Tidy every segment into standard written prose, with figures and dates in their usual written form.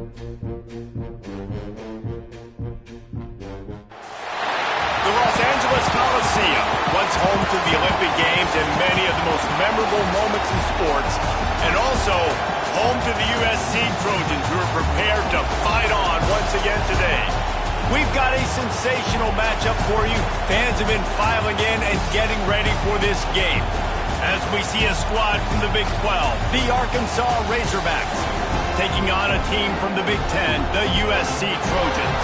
The Los Angeles Coliseum, once home to the Olympic Games and many of the most memorable moments in sports, and also home to the USC Trojans, who are prepared to fight on once again today. We've got a sensational matchup for you. Fans have been filing in and getting ready for this game. As we see a squad from the Big 12, the Arkansas Razorbacks, taking on a team from the Big 10, the USC Trojans.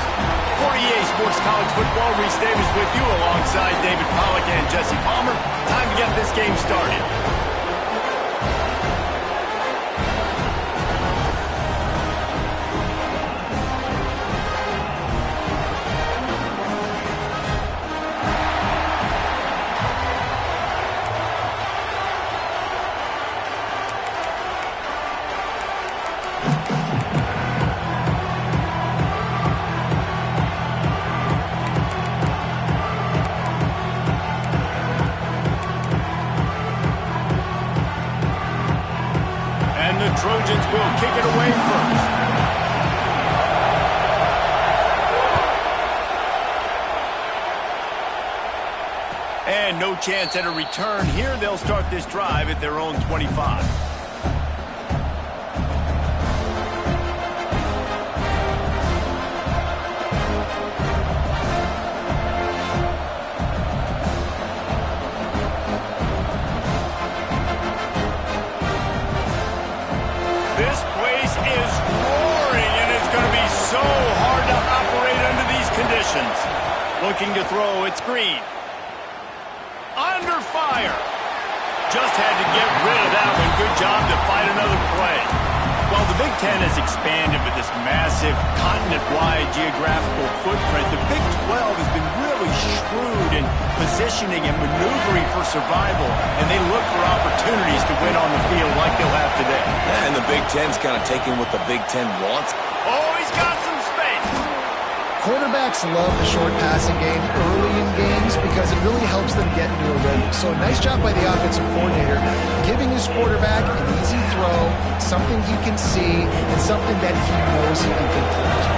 For EA Sports College Football, Reese Davis with you alongside David Pollack and Jesse Palmer. Time to get this game started. Trojans will kick it away first. And no chance at a return here. They'll start this drive at their own 25. This place is roaring, and it's going to be so hard to operate under these conditions. Looking to throw, it's Green. Under fire. Just had to get rid of that one. Good job to fight another play. While the Big Ten has expanded with this massive continent-wide geographical footprint, the Big 12 has been really shrewd in positioning and maneuvering for survival, and they look for opportunities to win on the field like they'll have today. Yeah, and the Big Ten's kind of taking what the Big Ten wants. Oh, he's got some space. Quarterbacks love the short passing game early in games because it really helps them get into a rhythm. So nice job by the offensive coordinator, giving his quarterback an easy throw, something he can see, and something that he knows he can complete.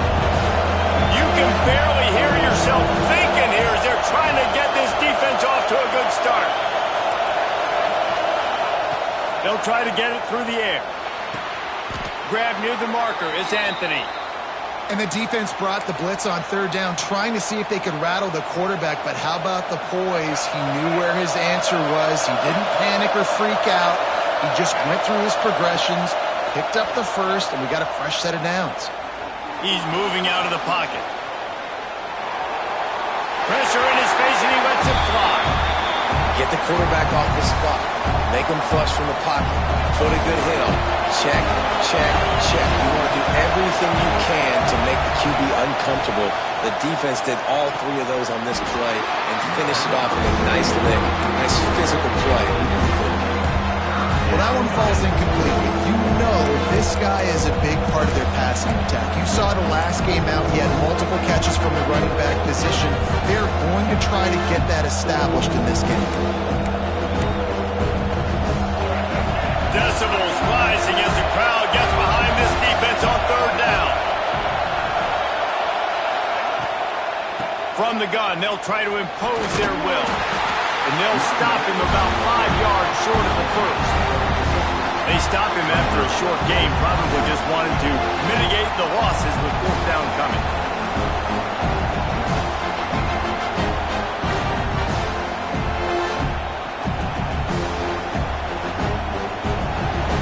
You can barely hear yourself thinking here as they're trying to get this defense off to a good start. They'll try to get it through the air. Grab near the marker is Anthony. And the defense brought the blitz on third down, trying to see if they could rattle the quarterback. But how about the poise? He knew where his answer was. He didn't panic or freak out. He just went through his progressions, picked up the first, and we got a fresh set of downs. He's moving out of the pocket. Pressure in his face, and he lets it fly. Get the quarterback off the spot. Make him flush from the pocket. Put a good hit on him. Check, check, check. You want to do everything you can to make the QB uncomfortable. The defense did all three of those on this play and finished it off with a nice lick. Nice physical play. Well, that one falls incomplete. You know this guy is a big part of their passing attack. You saw the last game out. He had multiple catches from the running back position. They're going to try to get that established in this game. Decibels rising as the crowd gets behind this defense on third down. From the gun, they'll try to impose their will. And they'll stop him about 5 yards short of the first. They stop him after a short game, probably just wanted to mitigate the losses with fourth down coming.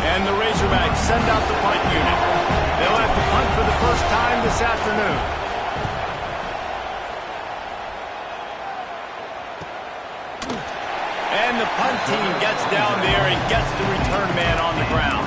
And the Razorbacks send out the punt unit. They'll have to punt for the first time this afternoon. And the punt team gets down there and gets the return man on the ground.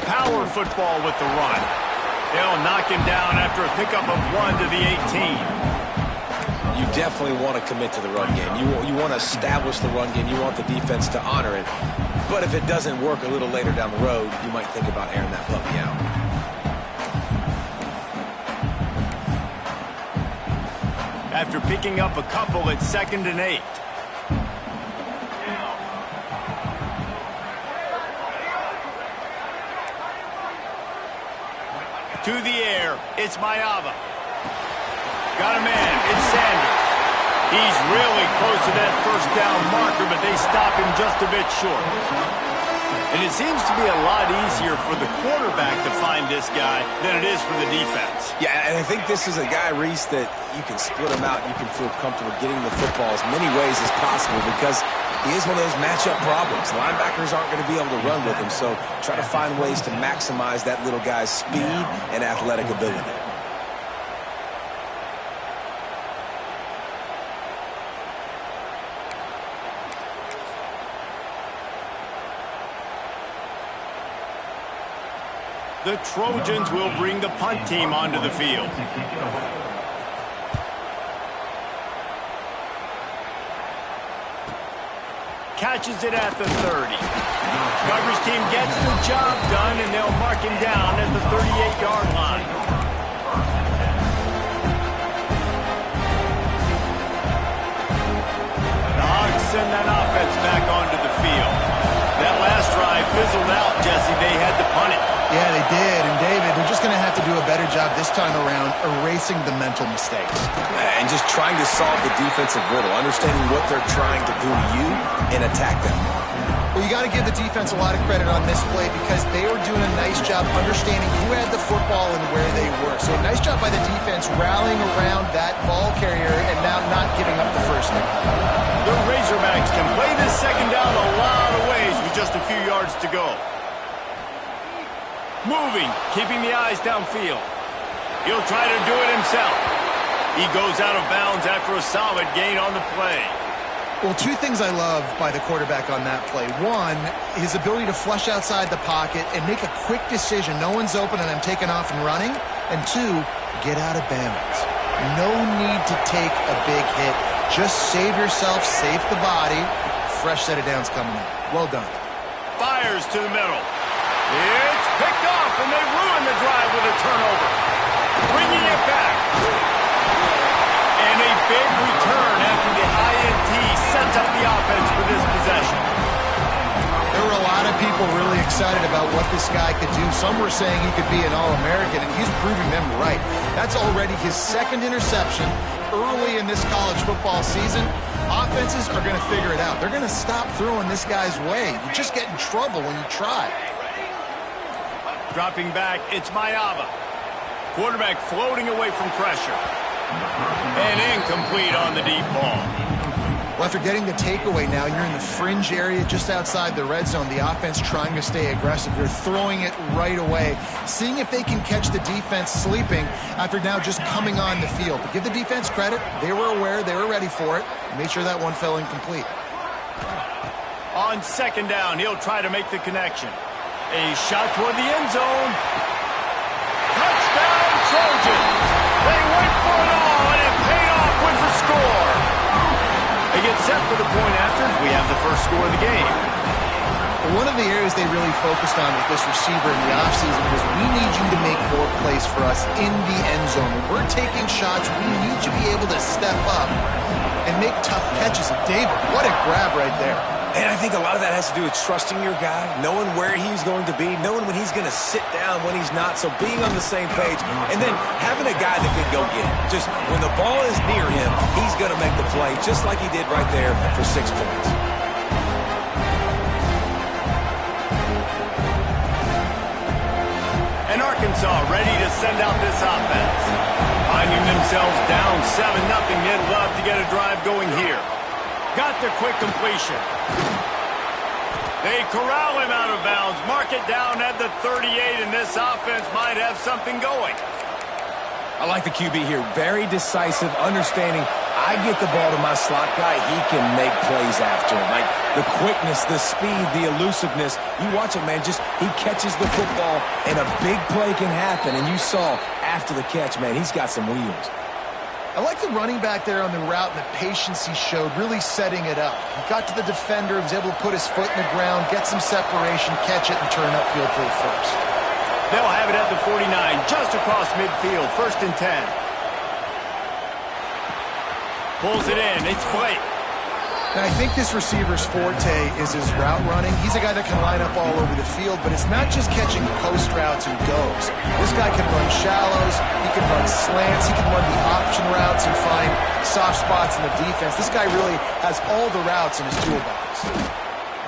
Power football with the run. They'll knock him down after a pickup of 1 to the 18. You definitely want to commit to the run game. You want to establish the run game. You want the defense to honor it. But if it doesn't work a little later down the road, you might think about airing that puppy out. After picking up a couple, it's 2nd and 8. To the air, it's Maiava. Got a man, it's Sanders. He's really close to that first down marker, but they stop him just a bit short. And it seems to be a lot easier for the quarterback to find this guy than it is for the defense. Yeah, and I think this is a guy, Reese, that you can split him out. You can feel comfortable getting the football as many ways as possible because he is one of those matchup problems. Linebackers aren't going to be able to run with him, so try to find ways to maximize that little guy's speed and athletic ability. The Trojans will bring the punt team onto the field. Catches it at the 30. Coverage team gets the job done, and they'll mark him down at the 38-yard line. The Hawks send that offense back onto the field. That last drive fizzled out, Jesse. They had to punt it. Yeah, they did. And, David, they're just going to have to do a better job this time around erasing the mental mistakes. And just trying to solve the defensive riddle, understanding what they're trying to do to you and attack them. Well, you got to give the defense a lot of credit on this play because they were doing a nice job understanding who had the football and where they were. So a nice job by the defense rallying around that ball carrier and now not giving up the first down. The Razorbacks can play this second down a lot of ways with just a few yards to go. Moving, keeping the eyes downfield. He'll try to do it himself. He goes out of bounds after a solid gain on the play. Well, two things I love by the quarterback on that play. One, his ability to flush outside the pocket and make a quick decision. No one's open and I'm taking off and running. And two, get out of bounds. No need to take a big hit. Just save yourself, save the body. Fresh set of downs coming up. Well done. Fires to the middle. It's picked off, and they ruin the drive with a turnover. Bringing it back. And a big return after the INT sets up the offense for this possession. There were a lot of people really excited about what this guy could do. Some were saying he could be an All-American, and he's proving them right. That's already his second interception early in this college football season. Offenses are going to figure it out. They're going to stop throwing this guy's way. You just get in trouble when you try. Dropping back, it's Maiava. Quarterback floating away from pressure. And incomplete on the deep ball. Well, after getting the takeaway now, you're in the fringe area just outside the red zone. The offense trying to stay aggressive. They're throwing it right away, seeing if they can catch the defense sleeping after now just coming on the field. But give the defense credit. They were aware. They were ready for it. Made sure that one fell incomplete. On second down, he'll try to make the connection. A shot toward the end zone. Touchdown, Trojans! They went for it all, and it paid off with the score. They get set for the point after. We have the first score of the game. One of the areas they really focused on with this receiver in the offseason was we need you to make more plays for us in the end zone. When we're taking shots, we need you to be able to step up and make tough catches. And David, what a grab right there. And I think a lot of that has to do with trusting your guy, knowing where he's going to be, knowing when he's going to sit down, when he's not, so being on the same page, and then having a guy that can go get it. Just when the ball is near him, he's going to make the play, just like he did right there for 6 points. And Arkansas ready to send out this offense. Finding themselves down 7-0, they'd love to get a drive going here. Got the quick completion. They corral him out of bounds, mark it down at the 38, and this offense might have something going. I like the QB here. Very decisive, understanding I get the ball to my slot guy, he can make plays after him. Like the quickness, the speed, the elusiveness. You watch him, man, just he catches the football, and a big play can happen. And you saw after the catch, man, he's got some wheels. I like the running back there on the route and the patience he showed, really setting it up. He got to the defender, was able to put his foot in the ground, get some separation, catch it, and turn upfield for the first. They'll have it at the 49, just across midfield, 1st and 10. Pulls it in, it's Blake. Now, I think this receiver's forte is his route running. He's a guy that can line up all over the field, but it's not just catching post routes and goes. This guy can run shallows, he can run slants, he can run the option routes and find soft spots in the defense. This guy really has all the routes in his toolbox.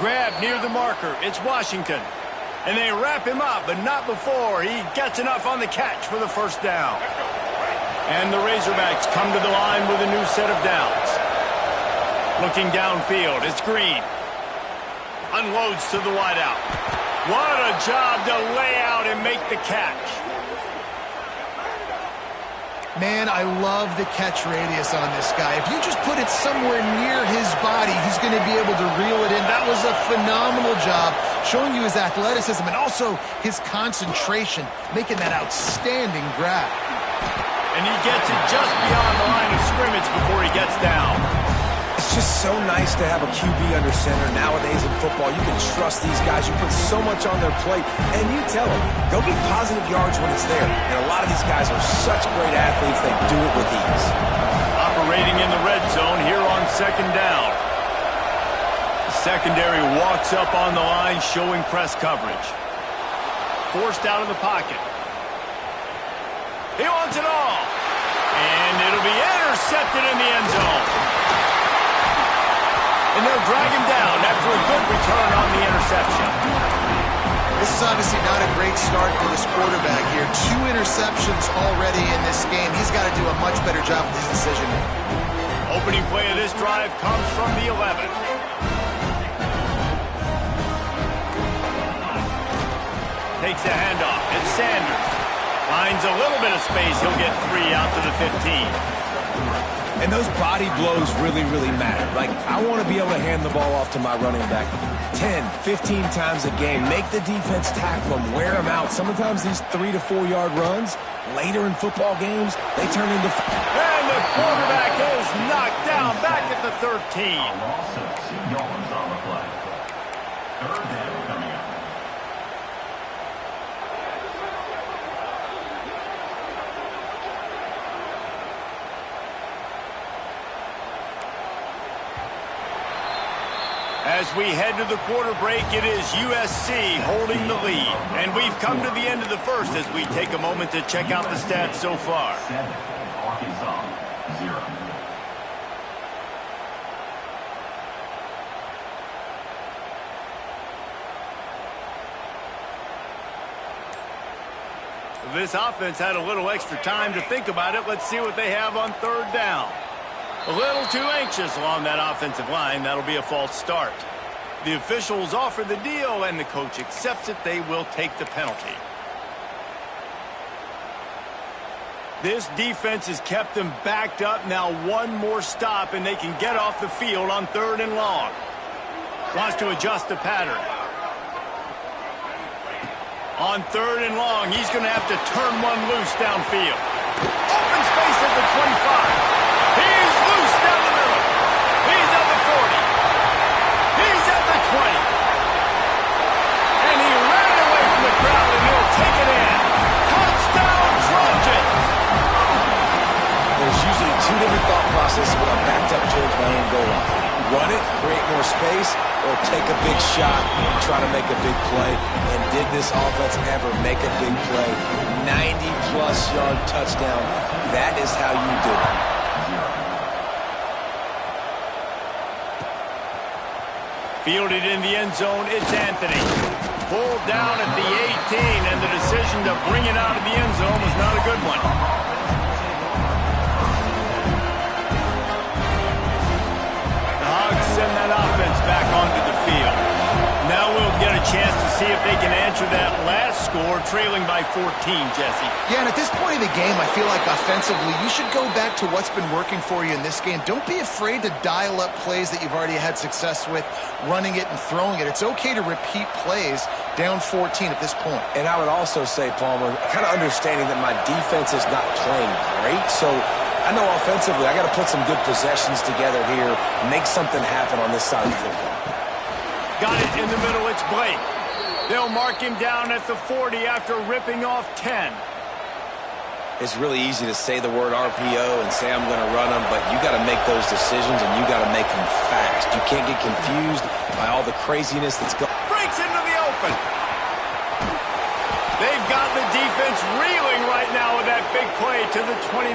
Grab near the marker, it's Washington. And they wrap him up, but not before he gets enough on the catch for the first down. And the Razorbacks come to the line with a new set of downs. Looking downfield, it's Green. Unloads to the wideout. What a job to lay out and make the catch. Man, I love the catch radius on this guy. If you just put it somewhere near his body, he's going to be able to reel it in. That was a phenomenal job, showing you his athleticism and also his concentration, making that outstanding grab. And he gets it just beyond the line of scrimmage before he gets down. It's just so nice to have a QB under center. Nowadays in football, you can trust these guys. You put so much on their plate, and you tell them, go get positive yards when it's there. And a lot of these guys are such great athletes, they do it with ease. Operating in the red zone here on 2nd down. The secondary walks up on the line, showing press coverage. Forced out of the pocket. He wants it all. And it'll be intercepted in the end zone. And they'll drag him down after a good return on the interception. This is obviously not a great start for this quarterback here. 2 interceptions already in this game. He's got to do a much better job with his decision-making. Opening play of this drive comes from the 11. Takes the handoff. It's Sanders. Finds a little bit of space. He'll get 3 out to the 15. And those body blows really, really matter. Like, I want to be able to hand the ball off to my running back 10, 15 times a game. Make the defense tackle them, wear them out. Sometimes these 3 to 4 yard runs, later in football games, they turn into... And the quarterback is knocked down back at the 13. Loss of 2 yards on the play. 3rd down coming up. As we head to the quarter break, it is USC holding the lead. And we've come to the end of the first as we take a moment to check out the stats so far. 7, Arkansas, 0. This offense had a little extra time to think about it. Let's see what they have on 3rd down. A little too anxious along that offensive line. That'll be a false start. The officials offer the deal, and the coach accepts it. They will take the penalty. This defense has kept them backed up. Now 1 more stop, and they can get off the field on 3rd and long. Wants to adjust the pattern. On 3rd and long, he's going to have to turn one loose downfield. Open space at the 25. He's loose down the middle. He's at the 40. He's at the 20. And he ran away from the crowd, and he'll take it in. Touchdown, Trojans! There's usually 2 different thought processes when I'm backed up towards my own goal line. Run it, create more space, or take a big shot and try to make a big play. And did this offense ever make a big play? 90-plus yard touchdown. That is how you do it. Fielded in the end zone, it's Anthony. Pulled down at the 18, and the decision to bring it out of the end zone was not a good one. The Hogs send that offense back onto the field. Now we'll get a chance to see if they can answer that last score, trailing by 14, Jesse. Yeah, and at this point in the game, I feel like offensively, you should go back to what's been working for you in this game. Don't be afraid to dial up plays that you've already had success with, running it and throwing it. It's okay to repeat plays down 14 at this point. And I would also say, Palmer, kind of understanding that my defense is not playing great, so I know offensively I got to put some good possessions together here, make something happen on this side of the football. Got it in the middle. It's Blake. They'll mark him down at the 40 after ripping off 10. It's really easy to say the word RPO and say I'm going to run them, but you got to make those decisions and you got to make them fast. You can't get confused by all the craziness that's going. Breaks into the open. They've got the defense reeling right now with that big play to the 29.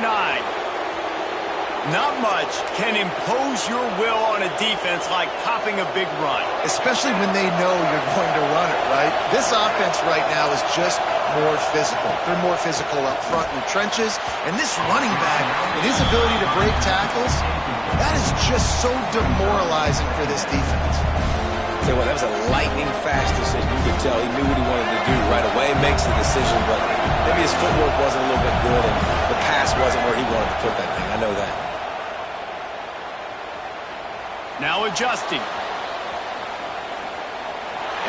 Not much can impose your will on a defense like popping a big run. Especially when they know you're going to run it, right? This offense right now is just more physical. They're more physical up front in the trenches. And this running back and his ability to break tackles, that is just so demoralizing for this defense. Tell you what, that was a lightning-fast decision. You could tell he knew what he wanted to do right away, makes the decision, but maybe his footwork wasn't a little bit good and the pass wasn't where he wanted to put that thing. I know that. Now adjusting.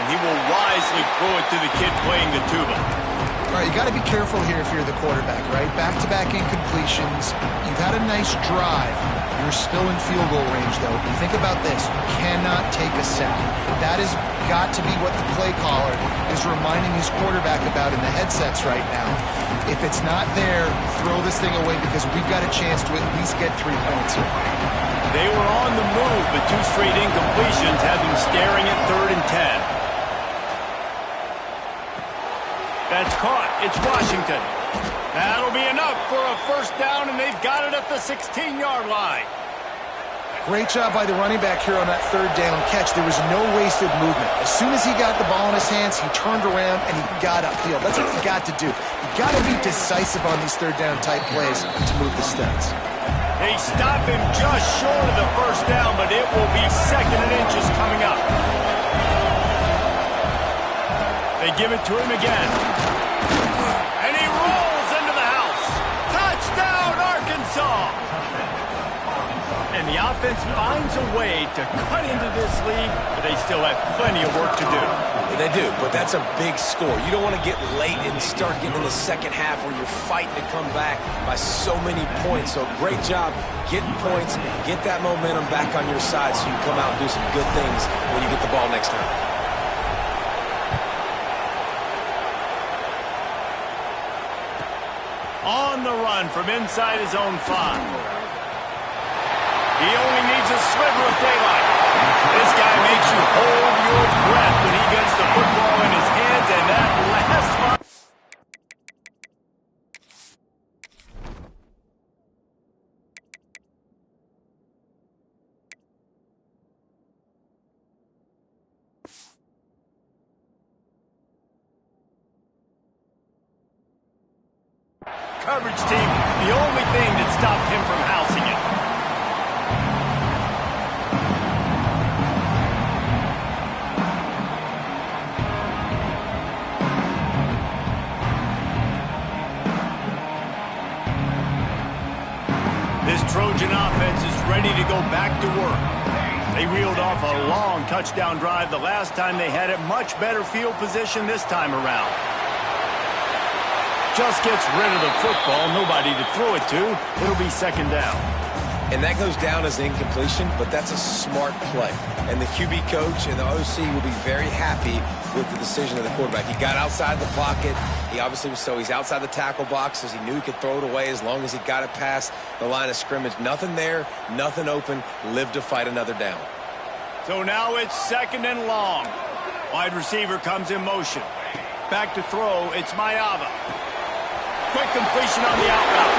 And he will wisely throw it to the kid playing the tuba. All right, you got to be careful here if you're the quarterback, right? Back-to-back incompletions. You've had a nice drive. You're still in field goal range, though. And think about this. You cannot take a sack. That has got to be what the play caller is reminding his quarterback about in the headsets right now. If it's not there, throw this thing away because we've got a chance to at least get 3 points here. They were on the move, but 2 straight incompletions have them staring at 3rd and 10. That's caught. It's Washington. That'll be enough for a first down, and they've got it at the 16-yard line. Great job by the running back here on that 3rd down catch. There was no wasted movement. As soon as he got the ball in his hands, he turned around and he got upfield. That's what you got to do. You got to be decisive on these 3rd down type plays to move the stats. They stop him just short of the first down, but it will be 2nd and inches coming up. They give it to him again. And he rolls into the house. Touchdown, Arkansas! And the offense finds a way to cut into this lead, but they still have plenty of work to do. They do, but that's a big score. You don't want to get late and start getting in the second half where you're fighting to come back by so many points. So great job getting points, get that momentum back on your side so you can come out and do some good things when you get the ball next time. On the run from inside his own 5. He only needs a sliver of daylight. This guy makes you hold your breath when he gets the football in his hands, and that last run. Coverage team, the only thing that stopped him from housing it. This Trojan offense is ready to go back to work. They reeled off a long touchdown drive the last time they had it. Much better field position this time around. Just gets rid of the football, nobody to throw it to. It'll be 2nd down. And that goes down as an incompletion, but that's a smart play. And the QB coach and the OC will be very happy with the decision of the quarterback. He got outside the pocket. He obviously was, so he's outside the tackle boxes. He knew he could throw it away as long as he got it past the line of scrimmage. Nothing there, nothing open. Live to fight another down. So now it's 2nd and long. Wide receiver comes in motion. Back to throw, it's Mayava. Quick completion on the out route.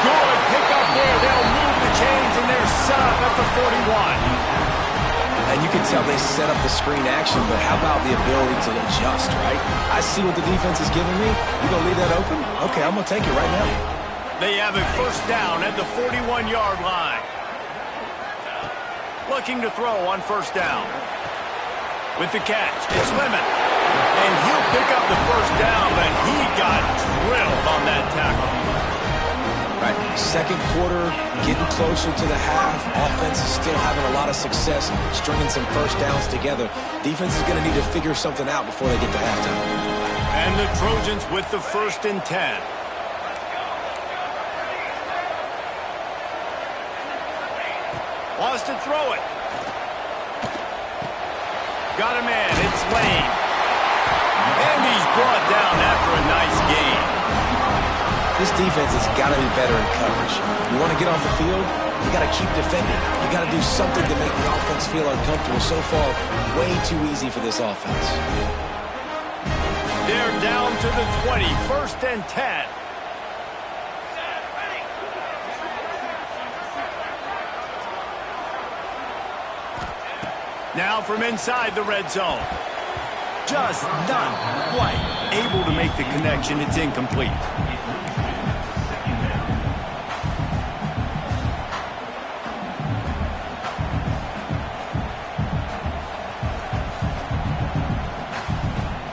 Good pick up there. They'll move the chains, and they're set up at the 41. And you can tell they set up the screen action, but how about the ability to adjust, right? I see what the defense is giving me. You going to leave that open? Okay, I'm going to take it right now. They have a first down at the 41-yard line. Looking to throw on first down. With the catch, it's Lemon. And he'll pick up the first down, but he got drilled on that tackle. Right, 2nd quarter, getting closer to the half. Offense is still having a lot of success stringing some first downs together. Defense is going to need to figure something out before they get to halftime. And the Trojans with the 1st and 10. Wants to throw it. Got a man. It's Lane. And he's brought down after a nice gain. This defense has got to be better in coverage. You want to get off the field, you got to keep defending. You got to do something to make the offense feel uncomfortable. So far, way too easy for this offense. They're down to the 20, 1st and 10. Now from inside the red zone. Just not quite able to make the connection. It's incomplete.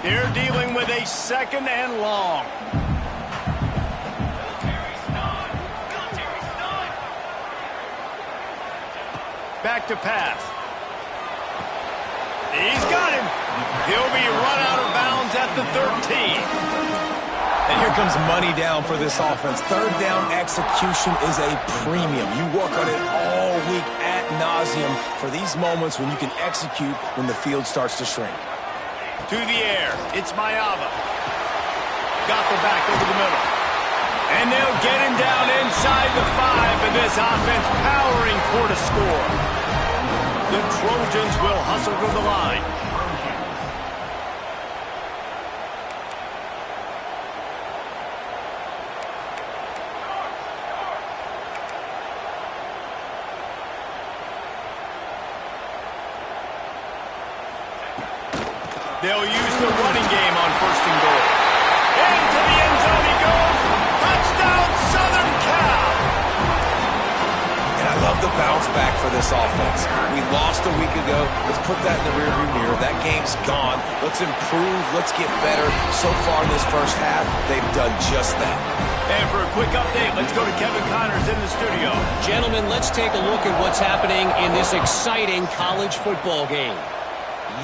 They're dealing with a 2nd and long. Back to pass. He's got him. He'll be run out of bounds at the 13. And here comes money down for this offense. 3rd down execution is a premium. You work on it all week ad nauseum for these moments when you can execute when the field starts to shrink. To the air. It's Mayava. Got the back over the middle. And they'll get him down inside the 5, and this offense powering toward a score. The Trojans will hustle to the line. They'll use the running game on 1st and goal. Into the end zone he goes. Touchdown, Southern Cal. And I love the bounce back for this offense. We lost a week ago. Let's put that in the rearview mirror. That game's gone. Let's improve. Let's get better. So far in this first half, they've done just that. And for a quick update, let's go to Kevin Connors in the studio. Gentlemen, let's take a look at what's happening in this exciting college football game.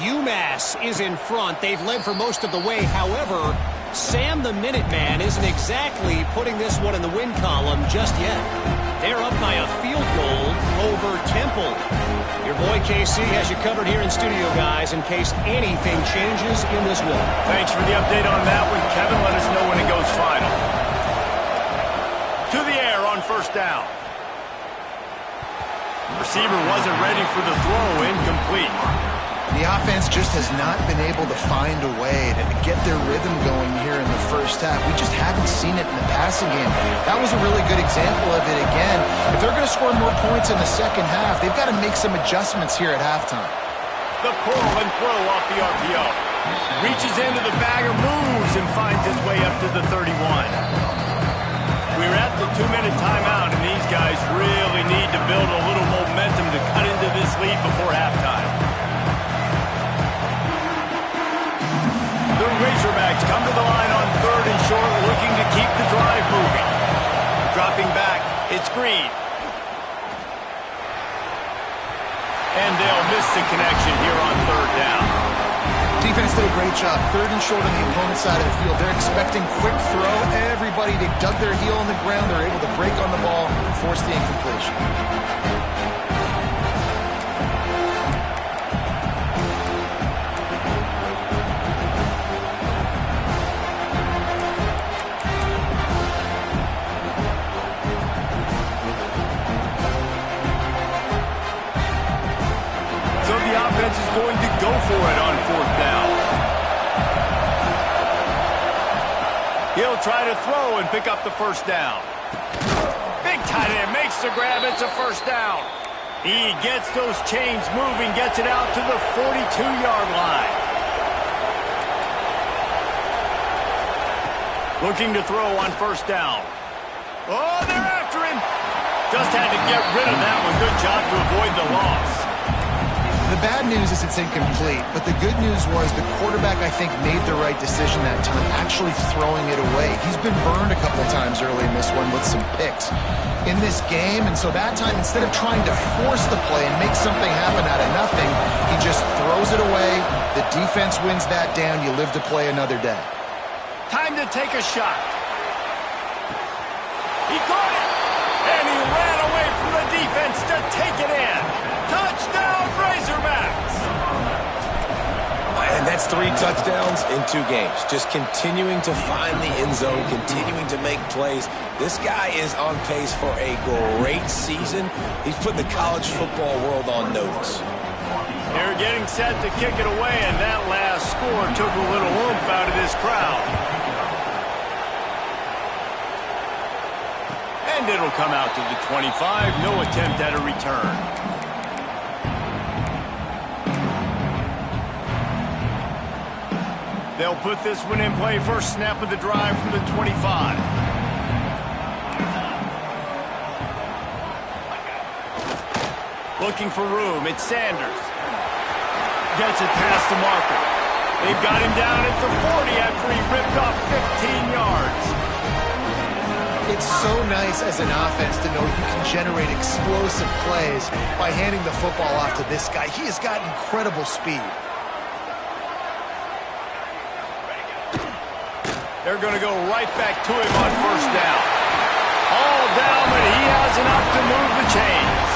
UMass is in front. They've led for most of the way. However, Sam the Minuteman isn't exactly putting this one in the win column just yet. They're up by a field goal over Temple. Your boy KC has you covered here in studio, guys, in case anything changes in this one. Thanks for the update on that one, Kevin. Let us know when it goes final. To the air on 1st down. Receiver wasn't ready for the throw. Incomplete. The offense just has not been able to find a way to get their rhythm going here in the first half. We just haven't seen it in the passing game. That was a really good example of it again. If they're going to score more points in the second half, they've got to make some adjustments here at halftime. The pull and throw off the RPO. Reaches into the bagger, moves, and finds his way up to the 31. We're at the 2-minute timeout, and these guys really need to build a little momentum to cut into this lead before halftime. The Razorbacks come to the line on 3rd and short, looking to keep the drive moving. Dropping back, it's Green. And they'll miss the connection here on 3rd down. Defense did a great job. 3rd and short on the opponent's side of the field. They're expecting quick throw. Everybody, they dug their heel on the ground. They're able to break on the ball and force the incompletion. Is going to go for it on 4th down. He'll try to throw and pick up the 1st down. Big tight end makes the grab. It's a 1st down. He gets those chains moving, gets it out to the 42-yard line. Looking to throw on 1st down. Oh, they're after him. Just had to get rid of that one. Good job to avoid the loss. The bad news is it's incomplete, but the good news was the quarterback, I think, made the right decision that time, actually throwing it away. He's been burned a couple times early in this one with some picks in this game, and so that time, instead of trying to force the play and make something happen out of nothing, he just throws it away. The defense wins that down. You live to play another day. Time to take a shot. He caught it, and he ran away from the defense to take it in. That's 3 touchdowns in 2 games. Just continuing to find the end zone, continuing to make plays. This guy is on pace for a great season. He's putting the college football world on notice. They're getting set to kick it away, and that last score took a little oomph out of this crowd. And it'll come out to the 25. No attempt at a return. They'll put this one in play first snap of the drive from the 25. Looking for room. It's Sanders. Gets it past the marker. They've got him down at the 40 after he ripped off 15 yards. It's so nice as an offense to know you can generate explosive plays by handing the football off to this guy. He has got incredible speed. They're going to go right back to him on first down. All down, but he has enough to move the chains.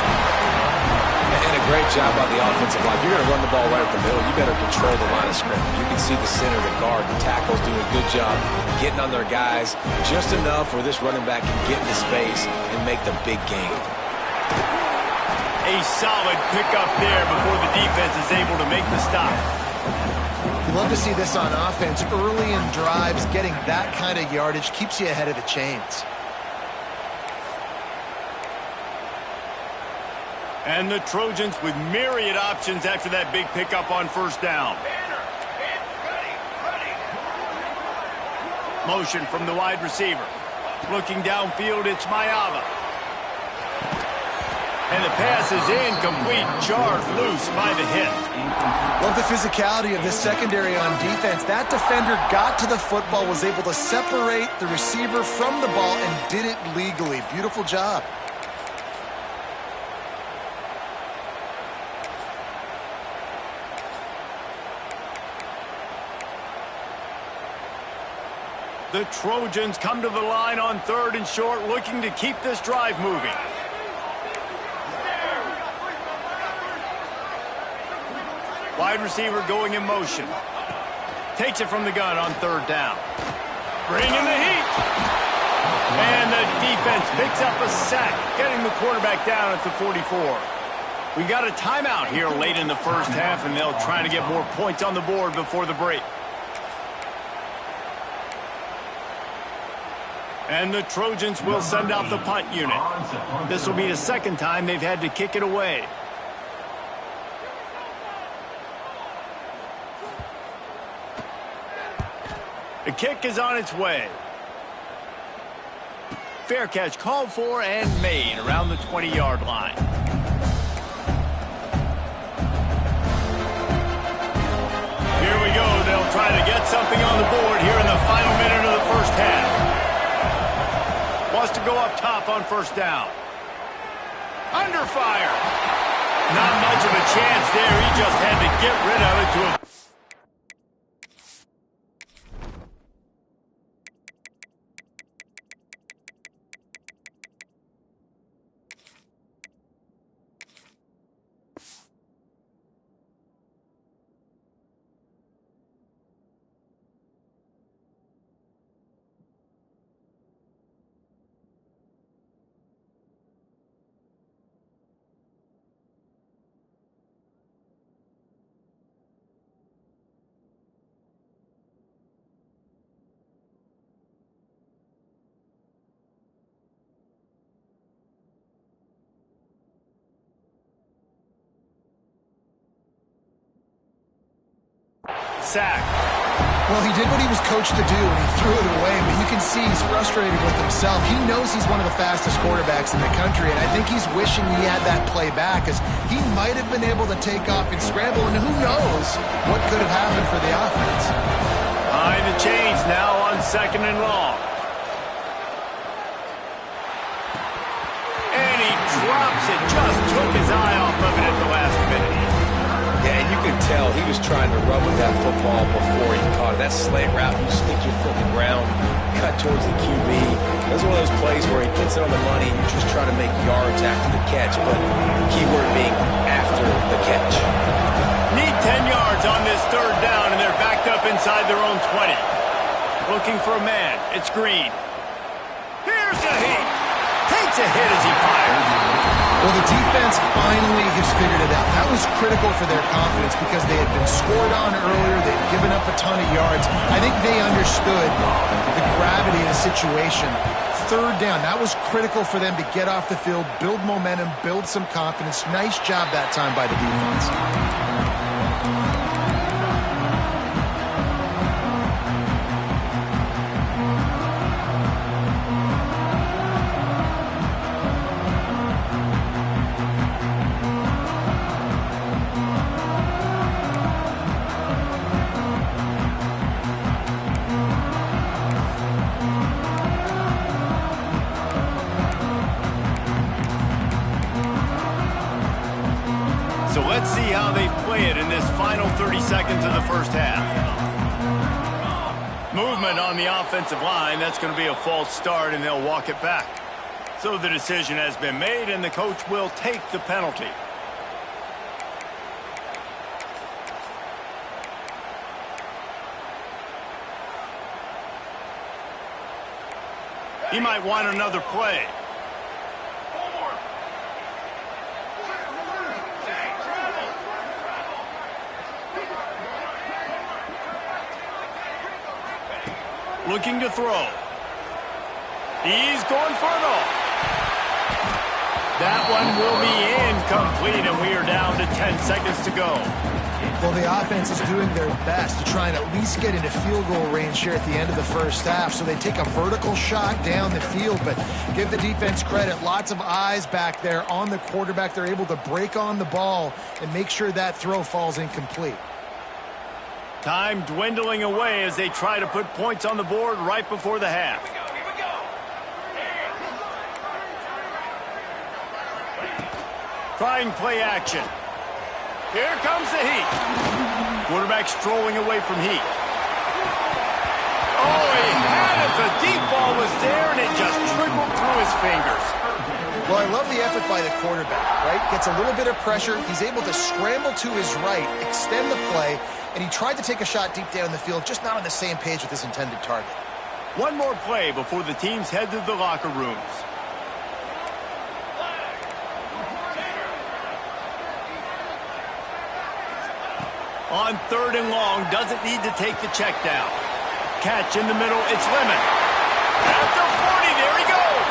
And a great job by the offensive line. You're going to run the ball right up the middle. You better control the line of scrimmage. You can see the center, the guard, the tackles doing a good job getting on their guys just enough where this running back can get into space and make the big gain. A solid pickup there before the defense is able to make the stop. You love to see this on offense. Early in drives, getting that kind of yardage keeps you ahead of the chains. And the Trojans with myriad options after that big pickup on first down. Motion from the wide receiver. Looking downfield, it's Mayava. And the pass is incomplete. Jarred loose by the hit. Love the physicality of this secondary on defense. That defender got to the football, was able to separate the receiver from the ball, and did it legally. Beautiful job. The Trojans come to the line on 3rd and short, looking to keep this drive moving. Wide receiver going in motion. Takes it from the gun on 3rd down. Bringing the heat. And the defense picks up a sack, getting the quarterback down at the 44. We got a timeout here late in the first half, and they'll try to get more points on the board before the break. And the Trojans will send out the punt unit. This will be the second time they've had to kick it away. The kick is on its way. Fair catch called for and made around the 20-yard line. Here we go. They'll try to get something on the board here in the final minute of the first half. Wants to go up top on first down. Under fire. Not much of a chance there. He just had to get rid of it to a... Sack. Well, he did what he was coached to do, and he threw it away, but you can see he's frustrated with himself. He knows he's one of the fastest quarterbacks in the country, and I think he's wishing he had that play back, as he might have been able to take off and scramble, and who knows what could have happened for the offense. Behind the chains now on 2nd and long. And he drops it, just took his eye off of it at the last minute. Yeah, and you could tell he was trying to run with that football before he caught it. That slant route, you stick your foot in the ground, cut towards the QB. That's one of those plays where he puts it on the money and you just try to make yards after the catch, but keyword being after the catch. Need 10 yards on this third down, and they're backed up inside their own 20. Looking for a man. It's Green. Here's a hit. Takes a hit as he fires. Well, the defense finally has figured it out. That was critical for their confidence because they had been scored on earlier. They'd given up a ton of yards. I think they understood the gravity of the situation. Third down, that was critical for them to get off the field, build momentum, build some confidence. Nice job that time by the defense. So let's see how they play it in this final 30 seconds of the first half. Movement on the offensive line. That's going to be a false start, and they'll walk it back. So the decision has been made, and the coach will take the penalty. He might want another play. Looking to throw. He's going for it all. That one will be incomplete, and we are down to 10 seconds to go. Well, the offense is doing their best to try and at least get into field goal range here at the end of the first half. So they take a vertical shot down the field, but give the defense credit. Lots of eyes back there on the quarterback. They're able to break on the ball and make sure that throw falls incomplete. Time dwindling away as they try to put points on the board right before the half. Trying play action. Here comes the heat. Quarterback strolling away from heat. Oh, he had it. The deep ball was there, and it just trickled through his fingers. Well, I love the effort by the quarterback, right? Gets a little bit of pressure. He's able to scramble to his right, extend the play, and he tried to take a shot deep down the field, just not on the same page with his intended target. One more play before the teams head to the locker rooms. On third and long, doesn't need to take the check down. Catch in the middle, it's Lemon. At the 40, there he goes.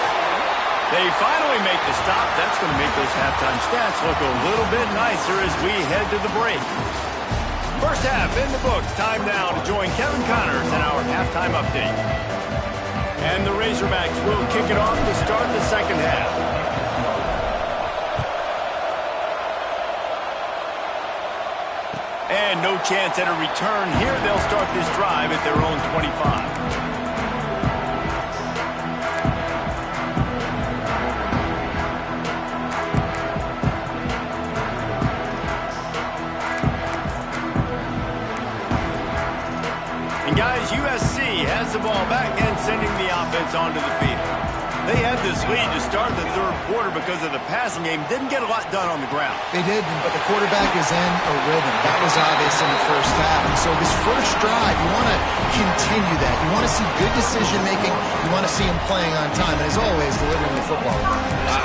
They finally make the stop. That's going to make those halftime stats look a little bit nicer as we head to the break. First half in the books. Time now to join Kevin Connors in our halftime update. And the Razorbacks will kick it off to start the second half. And no chance at a return here. They'll start this drive at their own 25. Guys, USC has the ball back and sending the offense onto the field. They had this lead to start the third quarter because of the passing game. Didn't get a lot done on the ground. They did, but the quarterback is in a rhythm. That was obvious in the first half. And so this first drive, you want to continue that. You want to see good decision-making. You want to see him playing on time. And as always, delivering the football.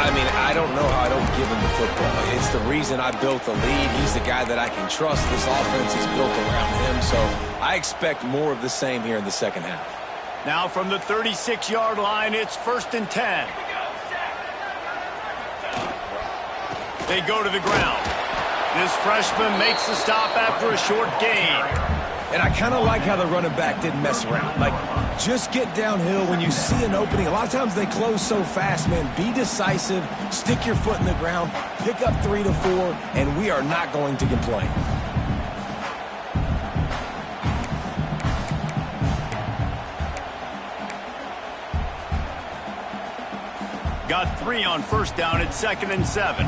I mean, I don't know how I don't give him the football. It's the reason I built the lead. He's the guy that I can trust. This offense is built around him. So I expect more of the same here in the second half. Now from the 36-yard line, it's 1st and 10. They go to the ground. This freshman makes the stop after a short gain. And I kind of like how the running back didn't mess around. Like, just get downhill when you see an opening. A lot of times they close so fast, man. Be decisive, stick your foot in the ground, pick up 3 to 4, and we are not going to complain. Got 3 on first down at 2nd and 7.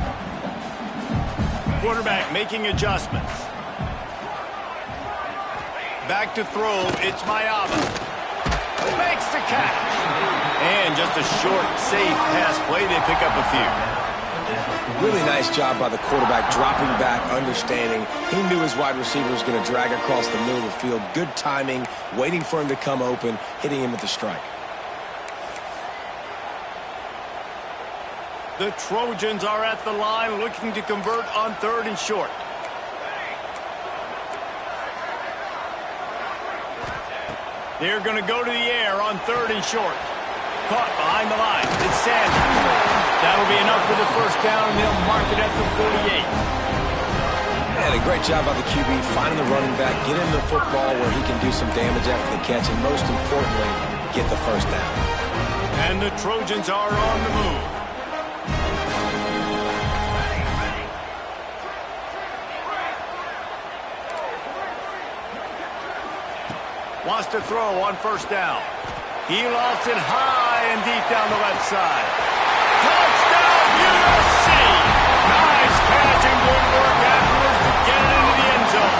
Quarterback making adjustments. Back to throw, it's Mayava. Makes the catch. And just a short, safe pass play. They pick up a few. Really nice job by the quarterback, dropping back, understanding. He knew his wide receiver was going to drag across the middle of the field. Good timing, waiting for him to come open, hitting him with the strike. The Trojans are at the line looking to convert on 3rd and short. They're going to go to the air on 3rd and short. Caught behind the line. It's Sanders. That'll be enough for the first down, and they'll mark it at the 48. And a great job by the QB finding the running back, get him the football where he can do some damage after the catch, and most importantly, get the first down. And the Trojans are on the move. Wants to throw on 1st down. He lost it high and deep down the left side. Touchdown, USC! Nice catch and good work afterwards to get it into the end zone.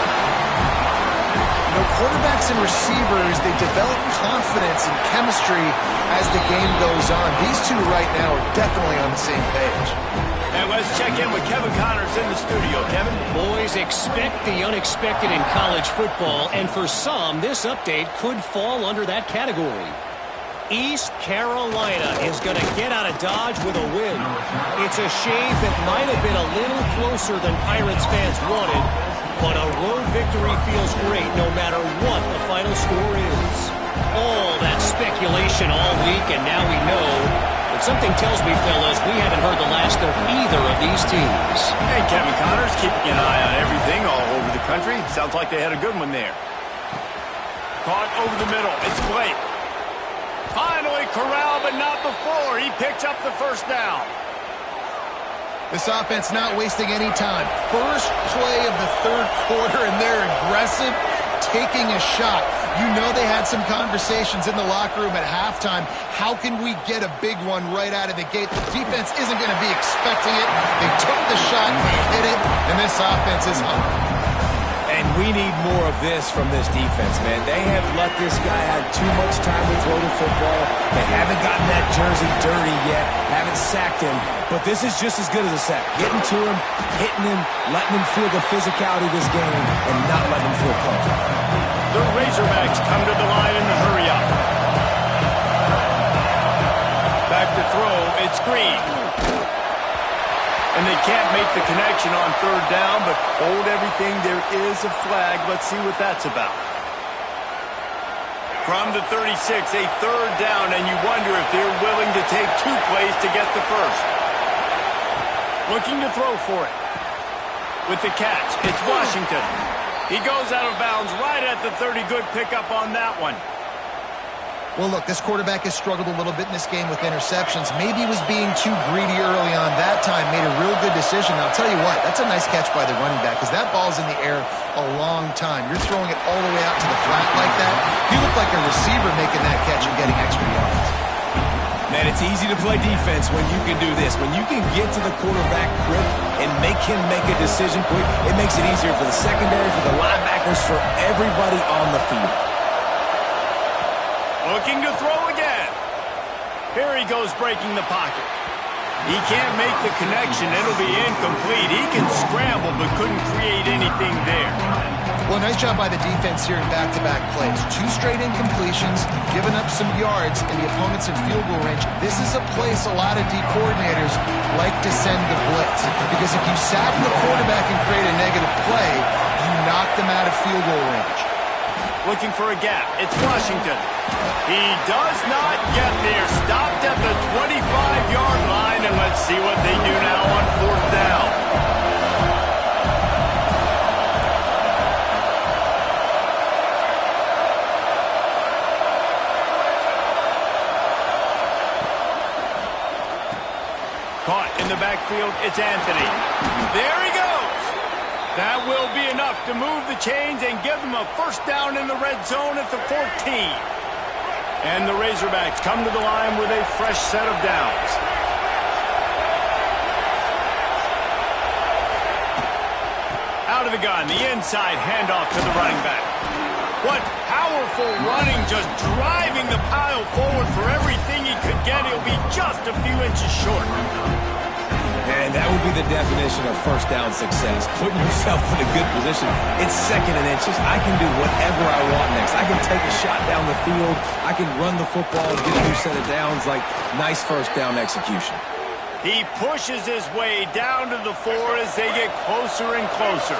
You know, quarterbacks and receivers, they develop confidence and chemistry as the game goes on. These two right now are definitely on the same page. And let's check in with Kevin Connors in the studio. Kevin? Boys, expect the unexpected in college football, and for some, this update could fall under that category. East Carolina is going to get out of Dodge with a win. It's a shave that might have been a little closer than Pirates fans wanted, but a road victory feels great no matter what the final score is. All that speculation all week, and now we know. But something tells me, fellas, we haven't heard the last of either of these teams. Hey, Kevin Connors, keeping an eye on everything all over the country. Sounds like they had a good one there. Caught over the middle. It's Blake. Finally corralled, but not before. He picks up the first down. This offense not wasting any time. First play of the 3rd quarter, and they're aggressive, taking a shot. You know they had some conversations in the locker room at halftime. How can we get a big one right out of the gate? The defense isn't going to be expecting it. They took the shot, they hit it, and this offense is hungry. And we need more of this from this defense, man. They have let this guy have too much time to throw the football. They haven't gotten that jersey dirty yet, haven't sacked him. But this is just as good as a sack. Getting to him, hitting him, letting him feel the physicality of this game, and not letting him feel comfortable. The Razorbacks come to the line in the hurry-up. Back to throw, it's Green. And they can't make the connection on 3rd down, but hold everything, there is a flag. Let's see what that's about. From the 36, a 3rd down, and you wonder if they're willing to take 2 plays to get the first. Looking to throw for it. With the catch, it's Washington. He goes out of bounds right at the 30. Good pickup on that one. Well, look, this quarterback has struggled a little bit in this game with interceptions. Maybe he was being too greedy early on that time, made a real good decision. I'll tell you what, that's a nice catch by the running back because that ball's in the air a long time. You're throwing it all the way out to the flat like that. You look like a receiver making that catch and getting extra yards. Man, it's easy to play defense when you can do this. When you can get to the quarterback quick and make him make a decision quick, it makes it easier for the secondary, for the linebackers, for everybody on the field. Looking to throw again. Here he goes breaking the pocket. He can't make the connection. It'll be incomplete. He can scramble but couldn't create anything there. Well, nice job by the defense here in back-to-back plays. 2 straight incompletions, giving up some yards, and the opponent's in field goal range. This is a place a lot of D coordinators like to send the blitz. Because if you sack the quarterback and create a negative play, you knock them out of field goal range. Looking for a gap. It's Washington. He does not get there. Stopped at the 25-yard line, and let's see what they do now on 4th down. Caught in the backfield. It's Anthony. There he goes. That will be enough to move the chains and give them a first down in the red zone at the 14. And the Razorbacks come to the line with a fresh set of downs. Out of the gun, the inside handoff to the running back. What powerful running, just driving the pile forward for everything he could get. He'll be just a few inches short. And that would be the definition of first down success, putting yourself in a good position. It's 2nd and inches. I can do whatever I want next. I can take a shot down the field. I can run the football, get a new set of downs. Like, nice first down execution. He pushes his way down to the 4 as they get closer and closer.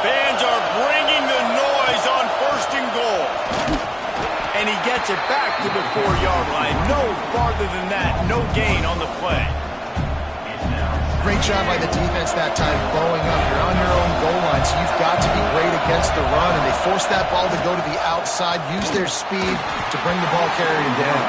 Fans are bringing the noise on 1st and goal. And he gets it back to the 4-yard line. No farther than that. No gain on the play. Great job by the defense that time, blowing up. You're on your own goal line, so you've got to be great against the run. And they forced that ball to go to the outside, use their speed to bring the ball carrier down.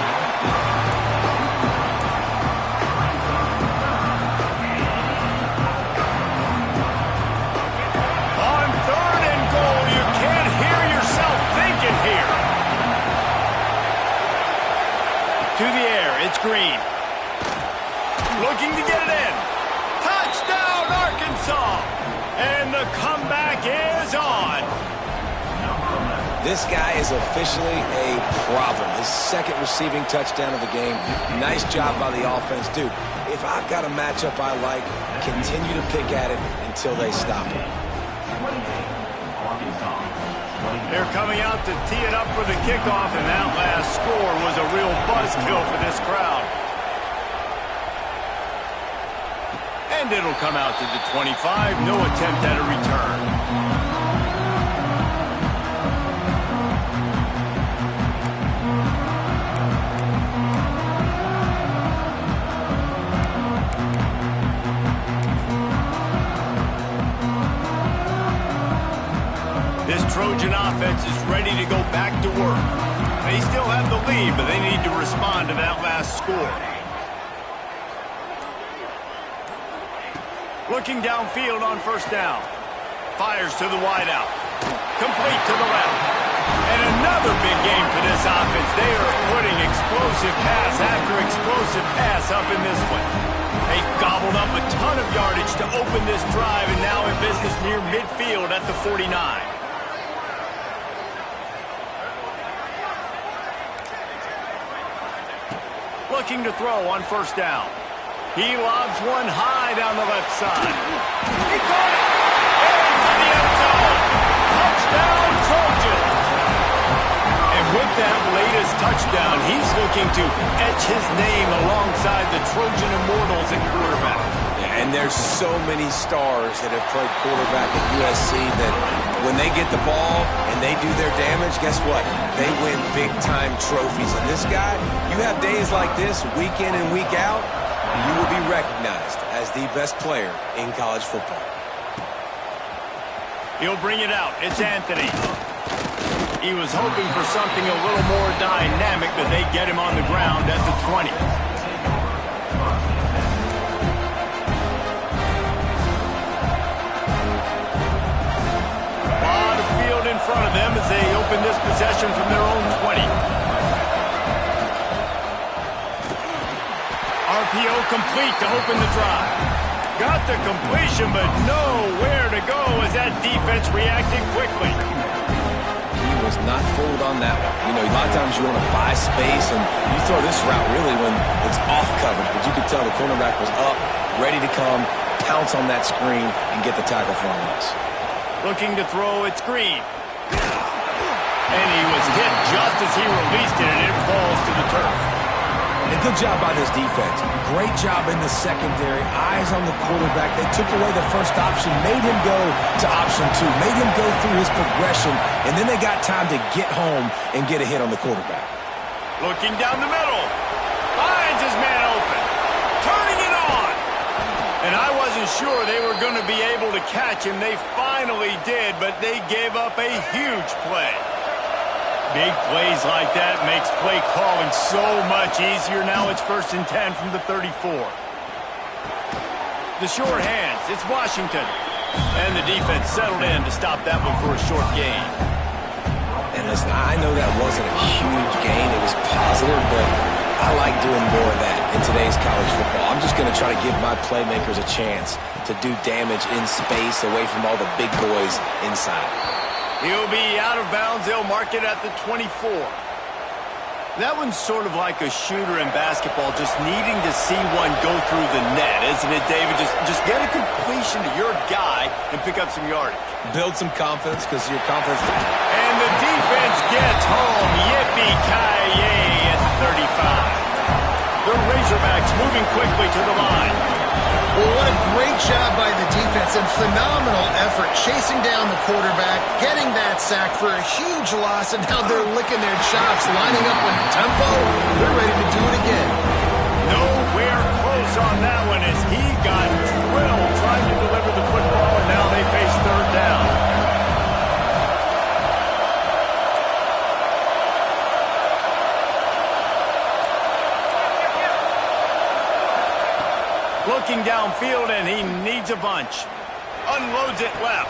On 3rd and goal, you can't hear yourself thinking here. To the air, it's Green. Looking to get it in. Touchdown, Arkansas! And the comeback is on. This guy is officially a problem. His 2nd receiving touchdown of the game. Nice job by the offense. Dude, if I've got a matchup I like, continue to pick at it until they stop it. They're coming out to tee it up for the kickoff, and that last score was a real buzzkill for this crowd. And it'll come out to the 25. No attempt at a return. This Trojan offense is ready to go back to work. They still have the lead, but they need to respond to that last score. Looking downfield on 1st down. Fires to the wideout. Complete to the left. And another big game for this offense. They are putting explosive pass after explosive pass up in this one. They gobbled up a ton of yardage to open this drive, and now in business near midfield at the 49. Looking to throw on 1st down. He lobs one high down the left side. He caught it! Into the end zone! Touchdown, Trojans! And with that latest touchdown, he's looking to etch his name alongside the Trojan Immortals at quarterback. Yeah, and there's so many stars that have played quarterback at USC that when they get the ball and they do their damage, guess what? They win big-time trophies. And this guy, you have days like this, week in and week out, you will be recognized as the best player in college football. He'll bring it out. It's Anthony. He was hoping for something a little more dynamic, but they get him on the ground at the 20. A lot of field in front of them as they open this possession from their own 20. RPO complete to open the drive. Got the completion, but nowhere to go as that defense reacted quickly. He was not fooled on that one. You know, a lot of times you want to buy space, and you throw this route really when it's off coverage. But you could tell the cornerback was up, ready to come, pounce on that screen, and get the tackle for a loss. Looking to throw, it's Green. And he was hit just as he released it, and it falls to the turf. A good job by this defense. Great job in the secondary. Eyes on the quarterback. They took away the first option, made him go to option 2, made him go through his progression, and then they got time to get home and get a hit on the quarterback. Looking down the middle. Finds his man open. Turning it on. And I wasn't sure they were going to be able to catch him. They finally did, but they gave up a huge play. Big plays like that makes play calling so much easier. Now it's 1st and 10 from the 34. The short hands, it's Washington. And the defense settled in to stop that one for a short gain. And listen, I know that wasn't a huge gain. It was positive, but I like doing more of that in today's college football. I'm just going to try to give my playmakers a chance to do damage in space away from all the big boys inside. He'll be out of bounds. They'll mark it at the 24. That one's sort of like a shooter in basketball, just needing to see one go through the net, isn't it, David? Just get a completion to your guy and pick up some yardage. Build some confidence because your confidence... And the defense gets home. Yippee-ki-yay at the 35. The Razorbacks moving quickly to the line. Well, what a great job by the defense and phenomenal effort chasing down the quarterback, getting that sack for a huge loss, and now they're licking their chops, lining up with tempo. They're ready to do it again. Nowhere close on that one as he got drilled trying to deliver the football, and now they face third down. Looking downfield, and he needs a bunch. Unloads it left.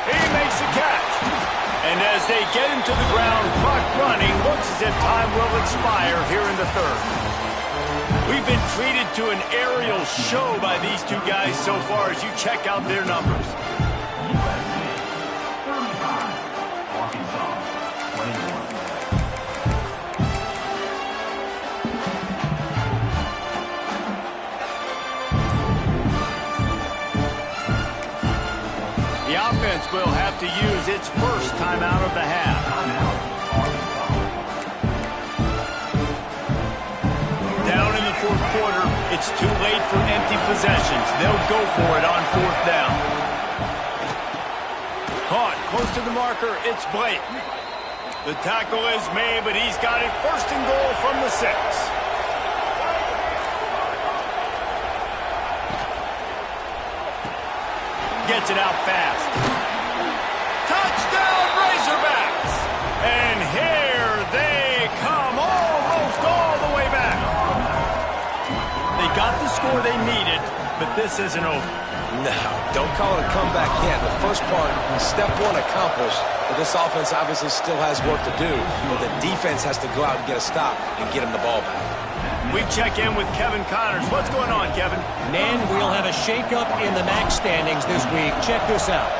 He makes the catch. And as they get him to the ground, clock running, looks as if time will expire here in the third. We've been treated to an aerial show by these two guys so far as you check out their numbers. USC 35, Arkansas 21. The offense will have to use its first timeout of the half. Down in the fourth quarter, it's too late for empty possessions. They'll go for it on fourth down. Caught close to the marker, it's blatant. The tackle is made, but he's got it first and goal from the 6. Gets it out fast. Touchdown, Razorbacks! And here they come, almost all the way back. They got the score they needed, but this isn't over. No, don't call it a comeback yet. The first part, step one accomplished, but this offense obviously still has work to do. But the defense has to go out and get a stop and get him the ball back. We check in with Kevin Connors. What's going on, Kevin? Man, we'll have a shakeup in the MAC standings this week. Check this out.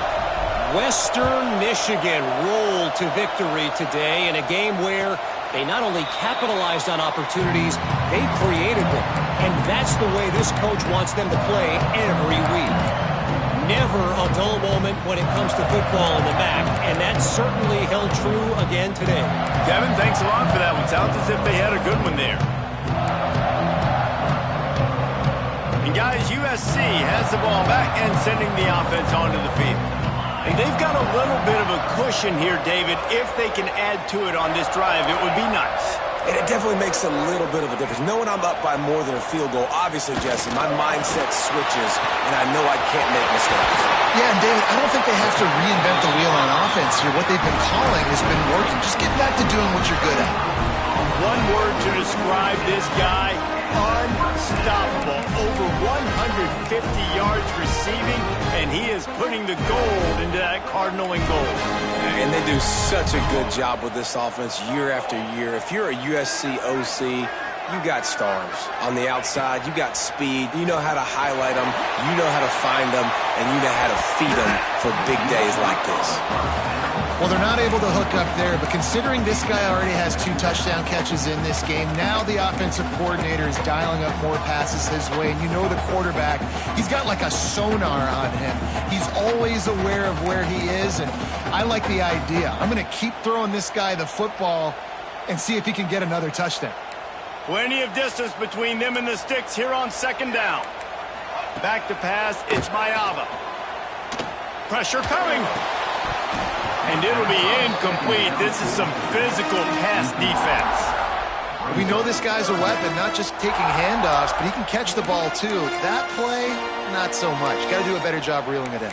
Western Michigan rolled to victory today in a game where they not only capitalized on opportunities, they created them. And that's the way this coach wants them to play every week. Never a dull moment when it comes to football in the MAC, and that certainly held true again today. Kevin, thanks a lot for that one. Sounds as if they had a good one there. And guys, USC has the ball back and sending the offense onto the field. And they've got a little bit of a cushion here, David. If they can add to it on this drive, it would be nice. And it definitely makes a little bit of a difference. Knowing I'm up by more than a field goal, obviously, Jesse, my mindset switches, and I know I can't make mistakes. Yeah, and David, I don't think they have to reinvent the wheel on offense here. What they've been calling has been working. Just get back to doing what you're good at. One word to describe this guy: unstoppable. Over 150 yards receiving, and he is putting the gold into that Cardinal and gold. And they do such a good job with this offense year after year. If you're a USC OC, you got stars. On the outside, you got speed. You know how to highlight them. You know how to find them. And you know how to feed them for big days like this. Well, they're not able to hook up there, but considering this guy already has 2 touchdown catches in this game, now the offensive coordinator is dialing up more passes his way. And you know the quarterback, he's got like a sonar on him. He's always aware of where he is, and I like the idea. I'm going to keep throwing this guy the football and see if he can get another touchdown. Plenty of distance between them and the sticks here on second down. Back to pass, it's Mayava. Pressure coming. And it'll be incomplete. This is some physical pass defense. We know this guy's a weapon, not just taking handoffs, but he can catch the ball too. That play, not so much. Got to do a better job reeling it in.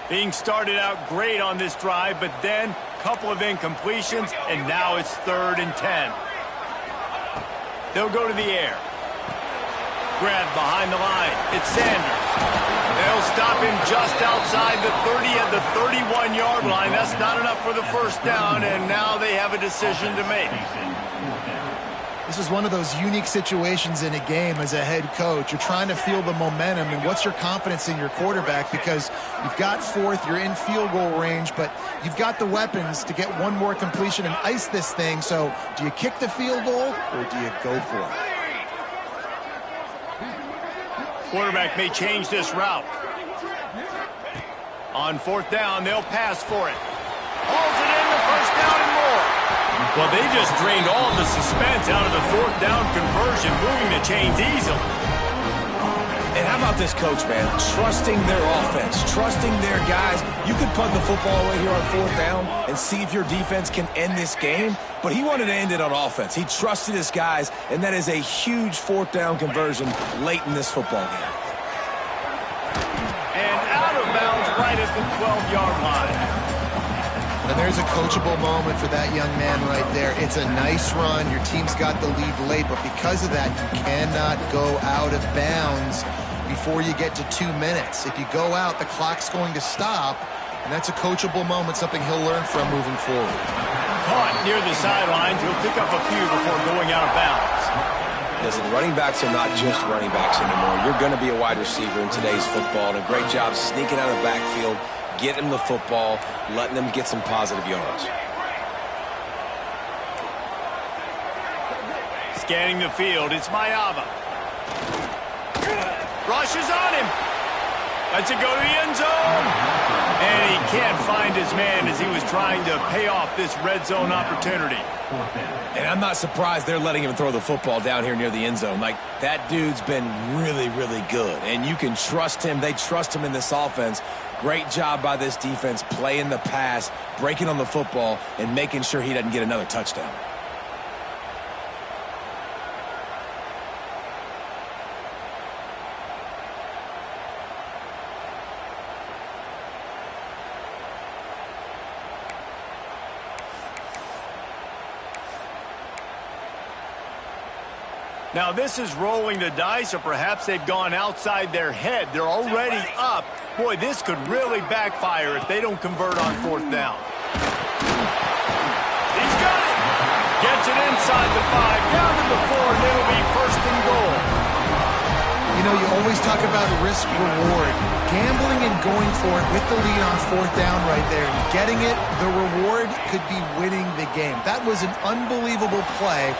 Being started out great on this drive, but then a couple of incompletions, and now it's 3rd and 10. They'll go to the air. Grab behind the line. It's Sanders. They'll stop him just outside the 30 at the 31-yard line. That's not enough for the first down, and now they have a decision to make. This is one of those unique situations in a game as a head coach. You're trying to feel the momentum, and what's your confidence in your quarterback, because you've got fourth, you're in field goal range, but you've got the weapons to get one more completion and ice this thing. So do you kick the field goal or do you go for it? Quarterback may change this route. On fourth down, they'll pass for it. Hauls it in, the first down and more. Well, they just drained all the suspense out of the fourth down conversion, moving the chains easily. And how about this coach, man? Trusting their offense, trusting their guys. You could punt the football away here on fourth down and see if your defense can end this game, but he wanted to end it on offense. He trusted his guys, and that is a huge fourth down conversion late in this football game. And out of bounds right at the 12-yard line. And there's a coachable moment for that young man right there. It's a nice run. Your team's got the lead late, but because of that, you cannot go out of bounds before you get to 2 minutes. If you go out, the clock's going to stop, and that's a coachable moment, something he'll learn from moving forward. Caught near the sidelines. He'll pick up a few before going out of bounds. Listen, running backs are not just running backs anymore. You're going to be a wide receiver in today's football, and a great job sneaking out of the backfield, getting them the football, letting them get some positive yards. Scanning the field, it's Mayava. Rushes on him. Lets it go to the end zone. And he can't find his man as he was trying to pay off this red zone opportunity. And I'm not surprised they're letting him throw the football down here near the end zone. Like, that dude's been really, really good. And you can trust him. They trust him in this offense. Great job by this defense playing the pass, breaking on the football, and making sure he doesn't get another touchdown. Now this is rolling the dice, or perhaps they've gone outside their head. They're already up. Boy, this could really backfire if they don't convert on fourth down. He's got it! Gets it inside the 5, down to the 4, and it'll be first and goal. You know, you always talk about risk-reward. Gambling and going for it with the lead on fourth down right there and getting it, the reward could be winning the game. That was an unbelievable play.